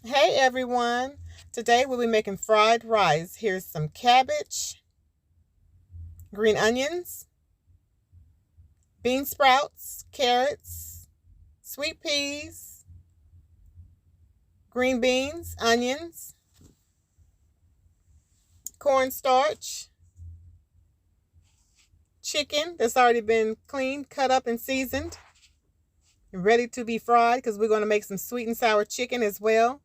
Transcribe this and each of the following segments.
Hey everyone, today we'll be making fried rice. Here's some cabbage, green onions, bean sprouts, carrots, sweet peas, green beans, onions, cornstarch, chicken that's already been cleaned, cut up, and seasoned, and ready to be fried because we're going to make some sweet and sour chicken as well,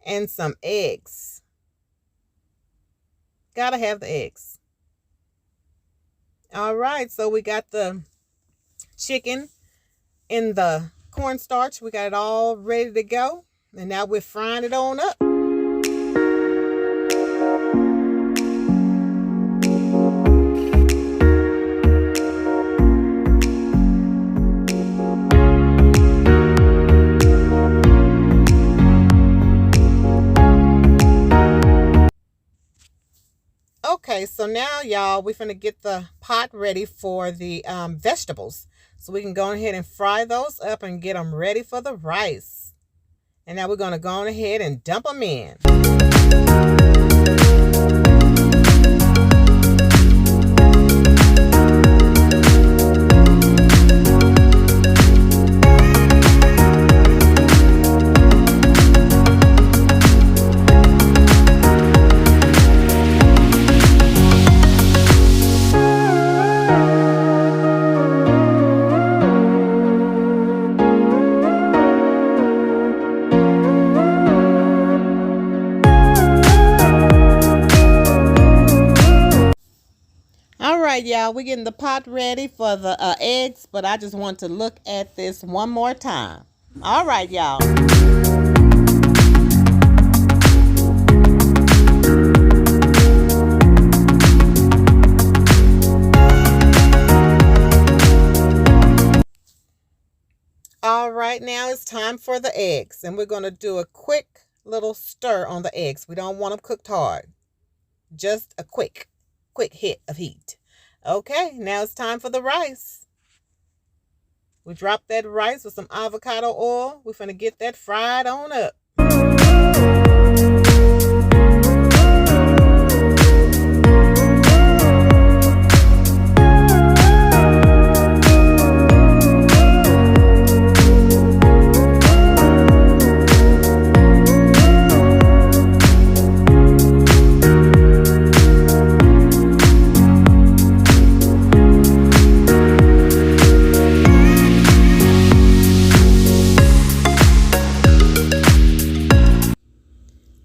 and some eggs. Gotta have the eggs. All right, so we got the chicken in the cornstarch. We got it all ready to go. And now we're frying it on up. Okay, so now y'all, we're gonna get the pot ready for the vegetables. So we can go ahead and fry those up and get them ready for the rice. And now we're gonna go on ahead and dump them in. All right, y'all, we're getting the pot ready for the eggs, but I just want to look at this one more time. All right, y'all. All right, now it's time for the eggs, and we're going to do a quick little stir on the eggs. We don't want them cooked hard. Just a quick hit of heat. Okay, now it's time for the rice. We drop that rice with some avocado oil. We're going to get that fried on up.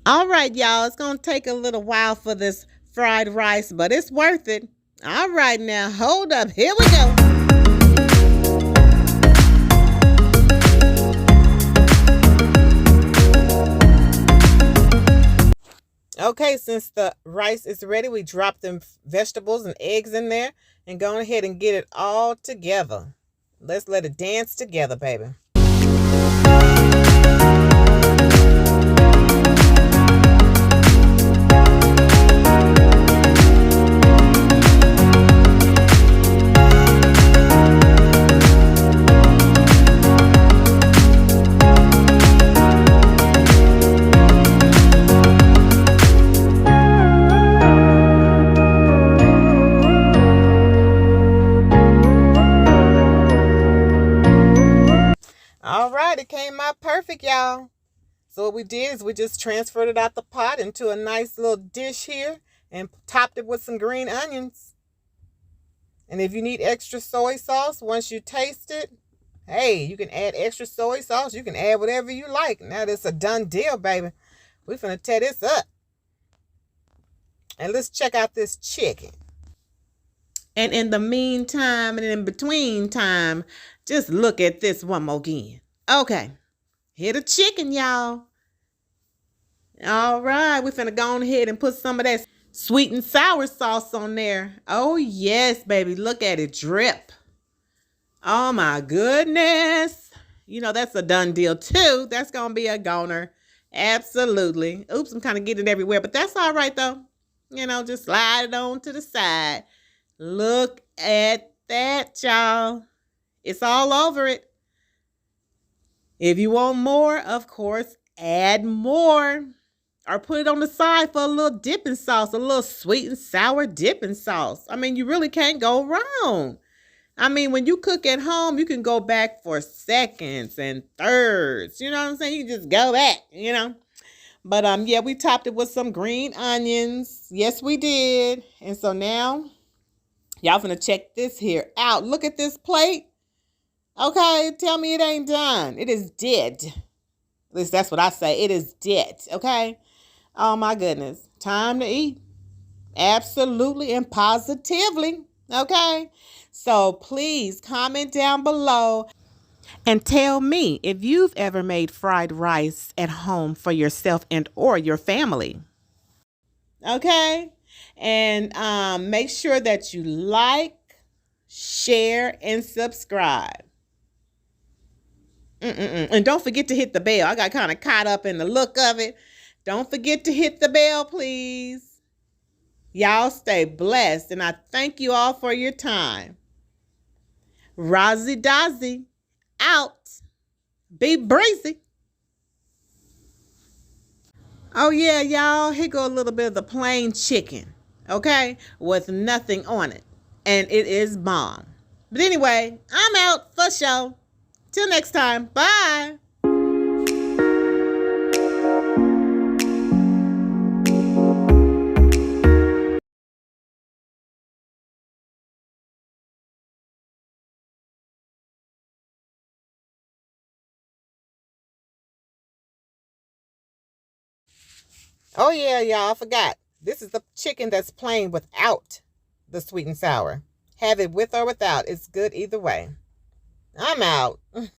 All right, y'all, it's going to take a little while for this fried rice, but it's worth it. All right, now, hold up. Here we go. Okay, since the rice is ready, we drop them vegetables and eggs in there and go ahead and get it all together. Let's let it dance together, baby. All right, it came out perfect, y'all. So what we did is we just transferred it out the pot into a nice little dish here and topped it with some green onions. And if you need extra soy sauce, once you taste it, hey, you can add extra soy sauce. You can add whatever you like. Now that's a done deal, baby. We're finna tear this up. And let's check out this chicken. And in the meantime and in between time, just look at this one more again. Okay, here the chicken, y'all. All right, we're finna go on ahead and put some of that sweet and sour sauce on there. Oh, yes, baby. Look at it drip. Oh, my goodness. You know, that's a done deal, too. That's going to be a goner. Absolutely. Oops, I'm kind of getting it everywhere, but that's all right, though. You know, just slide it on to the side. Look at that, y'all. It's all over it. If you want more, of course, add more or put it on the side for a little dipping sauce, a little sweet and sour dipping sauce. I mean, you really can't go wrong. I mean, when you cook at home, you can go back for seconds and thirds. You know what I'm saying? You can just go back, you know. But yeah, we topped it with some green onions. Yes, we did. And so now, y'all finna check this here out. Look at this plate. Okay, tell me it ain't done. It is dead. At least that's what I say. It is dead, okay? Oh, my goodness. Time to eat. Absolutely and positively, okay? So please comment down below and tell me if you've ever made fried rice at home for yourself and or your family. Okay? And make sure that you like, share, and subscribe. And don't forget to hit the bell. I got kind of caught up in the look of it. Don't forget to hit the bell, please. Y'all stay blessed, and I thank you all for your time. DOZZY out. Be breezy. Oh, yeah, y'all. Here go a little bit of the plain chicken, okay, with nothing on it. And it is bomb. But anyway, I'm out for show. Till next time. Bye. Oh, yeah, y'all. I forgot. This is the chicken that's plain without the sweet and sour. Have it with or without. It's good either way. I'm out.